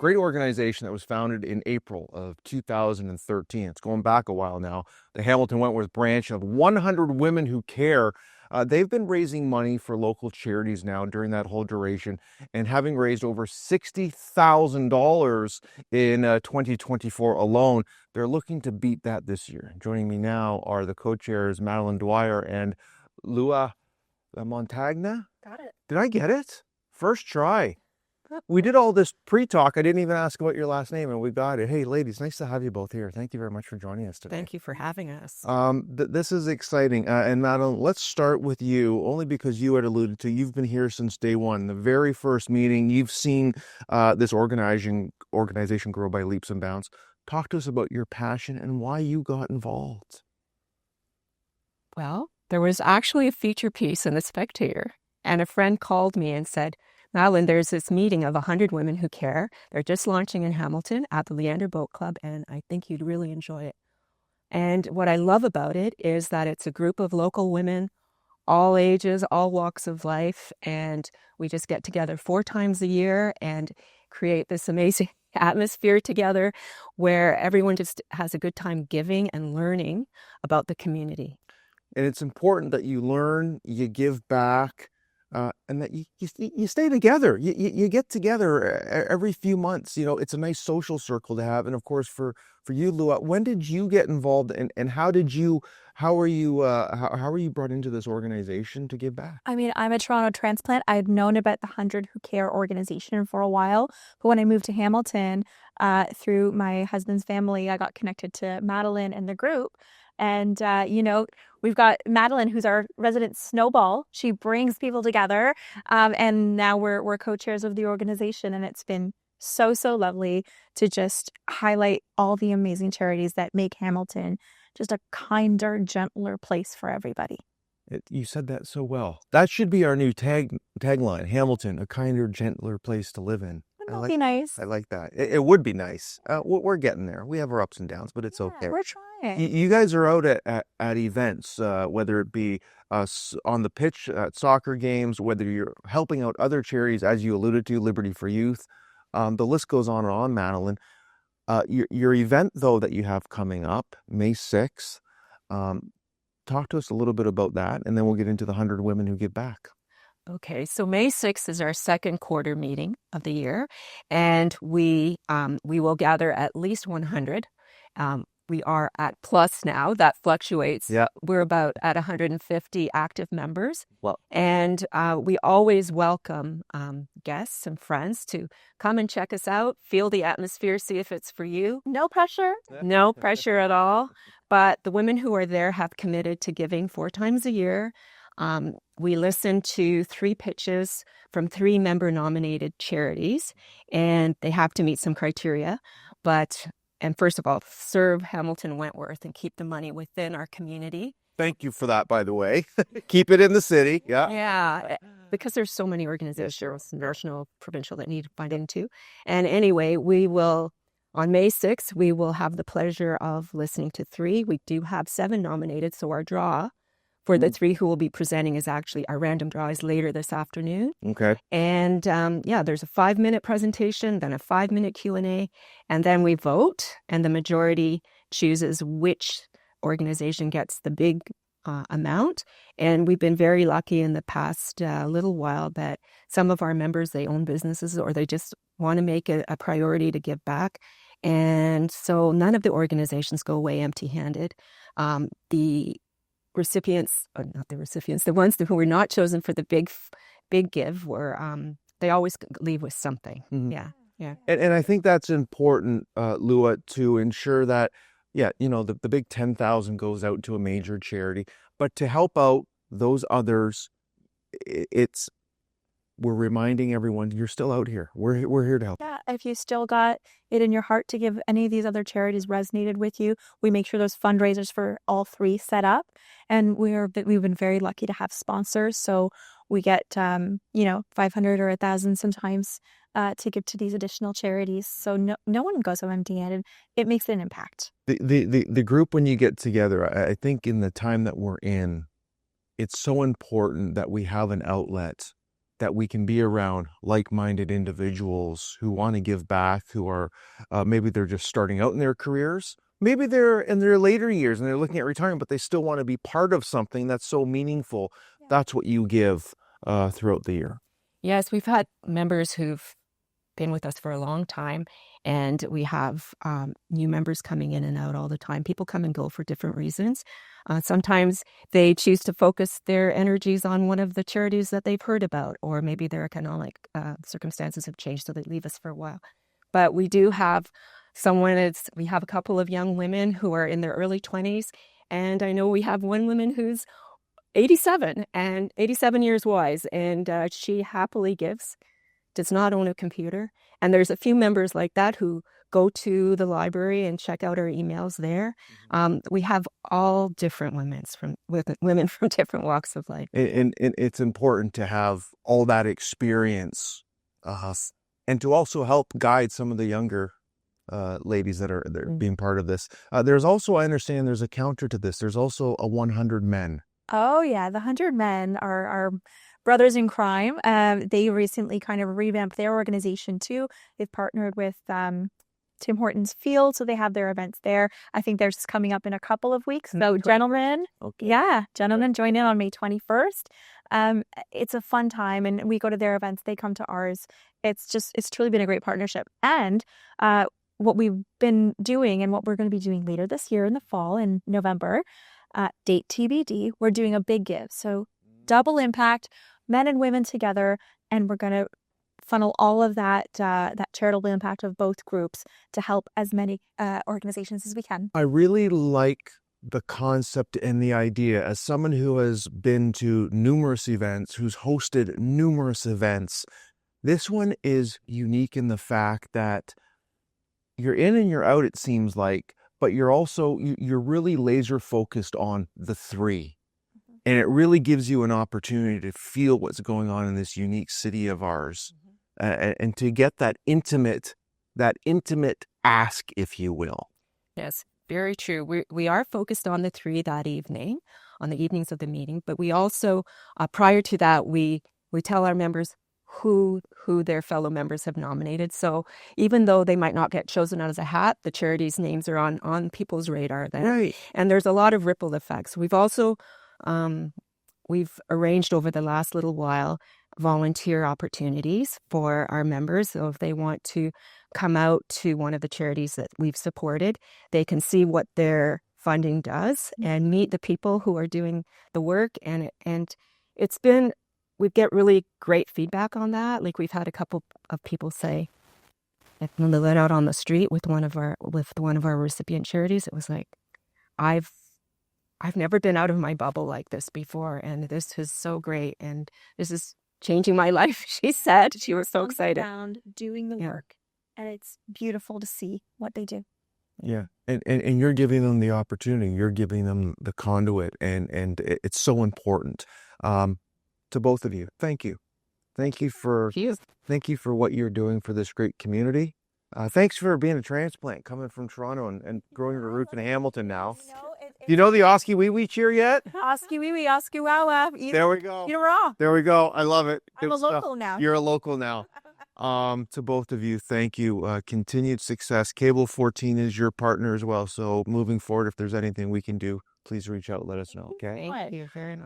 great organization that was founded in April of 2013. It's going back a while now. The Hamilton Wentworth branch of 100 Women Who Care. They've been raising money for local charities now during that whole duration, and having raised over $60,000 in 2024 alone. They're looking to beat that this year. Joining me now are the co-chairs, Madeleine Dwyer and Lamontagne. Got it. Did I get it? First try. We did all this pre-talk. I didn't even ask about your last name, and we got it. Hey, ladies, nice to have you both here. Thank you very much for joining us today. Thank you for having us. This is exciting. And Madeleine, let's start with you, only because you had alluded to, you've been here since day one, the very first meeting. You've seen this organization grow by leaps and bounds. Talk to us about your passion and why you got involved. Well, there was actually a feature piece in The Spectator, and a friend called me and said, Madeleine, there's this meeting of 100 Women Who Care. They're just launching in Hamilton at the Leander Boat Club, and I think you'd really enjoy it. And what I love about it is that it's a group of local women, all ages, all walks of life, and we just get together 4 times a year and create this amazing atmosphere together where everyone just has a good time giving and learning about the community. And it's important that you learn, you give back, and that you stay together. You get together every few months. You know, it's a nice social circle to have. And of course, for you, Lua, when did you get involved, and how were you brought into this organization to give back? I mean, I'm a Toronto transplant. I'd known about the 100 Who Care organization for a while, but when I moved to Hamilton, through my husband's family, I got connected to Madeleine and the group. And, we've got Madeleine, who's our resident snowball. She brings people together. And now we're co-chairs of the organization. And it's been so lovely to just highlight all the amazing charities that make Hamilton just a kinder, gentler place for everybody. You said that so well. That should be our new tagline, Hamilton, a kinder, gentler place to live in. Wouldn't that be nice? I like that. It would be nice. We're getting there. We have our ups and downs, but it's okay. We're trying. You guys are out at events, whether it be on the pitch at soccer games, whether you're helping out other charities, as you alluded to, Liberty for Youth. The list goes on and on, Madeleine. Your event, though, that you have coming up, May 6th, talk to us a little bit about that, and then we'll get into the 100 Women Who Give Back. Okay, so May 6th is our second quarter meeting of the year, and we will gather at least 100. We are at plus now. That fluctuates. Yeah. We're about at 150 active members. Well, and we always welcome guests and friends to come and check us out, feel the atmosphere, see if it's for you. No pressure. No pressure at all. But the women who are there have committed to giving 4 times a year. We listen to 3 pitches from 3 member-nominated charities, and they have to meet some criteria. And first of all, serve Hamilton Wentworth and keep the money within our community. Thank you for that, by the way. Keep it in the city. Yeah. Yeah, because there's so many organizations, national, provincial, that need funding too. And anyway, on May 6th, we will have the pleasure of listening to 3. We do have 7 nominated, so our draw for the 3 who will be presenting is actually, our random draw is later this afternoon. Okay. And there's a 5-minute presentation, then a 5-minute Q&A, and then we vote, and the majority chooses which organization gets the big amount. And we've been very lucky in the past little while that some of our members, they own businesses or they just want to make it a priority to give back. And so none of the organizations go away empty-handed. The ones who were not chosen for the big give were, they always leave with something. Mm-hmm. Yeah. And I think that's important, Lua, to ensure that, the big 10,000 goes out to a major charity, but to help out those others, we're reminding everyone you're still out here. We're here to help. Yeah, if you still got it in your heart to give any of these other charities resonated with you, we make sure those fundraisers for all 3 set up. And we've been very lucky to have sponsors. So we get, 500 or 1,000 sometimes to give to these additional charities. So no one goes home empty-handed. It makes an impact. The group, when you get together, I think in the time that we're in, it's so important that we have an outlet that we can be around like-minded individuals who want to give back, who are maybe they're just starting out in their careers. Maybe they're in their later years and they're looking at retirement, but they still want to be part of something that's so meaningful. Yeah. That's what you give throughout the year. Yes, we've had members who've been with us for a long time, and we have new members coming in and out all the time. People come and go for different reasons. Sometimes they choose to focus their energies on one of the charities that they've heard about, or maybe their economic circumstances have changed, so they leave us for a while. But we do have we have a couple of young women who are in their early 20s, and I know we have one woman who's 87 and 87 years wise, and she happily gives, does not own a computer. And there's a few members like that who go to the library and check out our emails there. We have all different women from different walks of life. And it's important to have all that experience and to also help guide some of the younger ladies that are being part of this. There's also, I understand there's a counter to this. There's also a 100 men. Oh, yeah. The 100 Men are our brothers in crime. They recently kind of revamped their organization too. They've partnered with Tim Hortons Field, so they have their events there. I think they're just coming up in a couple of weeks. So, gentlemen, gentlemen, join in on May 21st. It's a fun time, and we go to their events. They come to ours. It's truly been a great partnership. And what we've been doing and what we're going to be doing later this year in the fall, in November, date TBD, we're doing a big give. So double impact, men and women together, and we're going to funnel all of that charitable impact of both groups to help as many organizations as we can. I really like the concept and the idea. As someone who has been to numerous events, who's hosted numerous events, this one is unique in the fact that you're in and you're out, it seems like, but you're really laser focused on the three. And it really gives you an opportunity to feel what's going on in this unique city of ours, and to get that intimate ask, if you will. Yes, very true. We are focused on the three that evening, on the evenings of the meeting, but we also, prior to that, we tell our members who their fellow members have nominated. So even though they might not get chosen out as a hat, the charities' names are on people's radar then. Right. And there's a lot of ripple effects. We've also we've arranged over the last little while volunteer opportunities for our members. So if they want to come out to one of the charities that we've supported, they can see what their funding does and meet the people who are doing the work. And we get really great feedback on that. Like, we've had a couple of people say, like, when they went out on the street with one of our recipient charities, it was like, I've never been out of my bubble like this before, and this is so great, and this is changing my life. She said she was so excited. Doing the work, and it's beautiful to see what they do. Yeah, and you're giving them the opportunity. You're giving them the conduit, and it's so important. To both of you, thank you. Thank you for what you're doing for this great community. Thanks for being a transplant, coming from Toronto and growing your roots in Hamilton now. You know the Oski Wee Wee cheer yet? Oski Wee Wee, Oski Wow Wow. There we go. You're raw. There we go. I love it. I'm a local now. You're a local now. To both of you, thank you. Continued success. Cable 14 is your partner as well. So moving forward, if there's anything we can do, please reach out. Let us know. Okay. Thank you very much.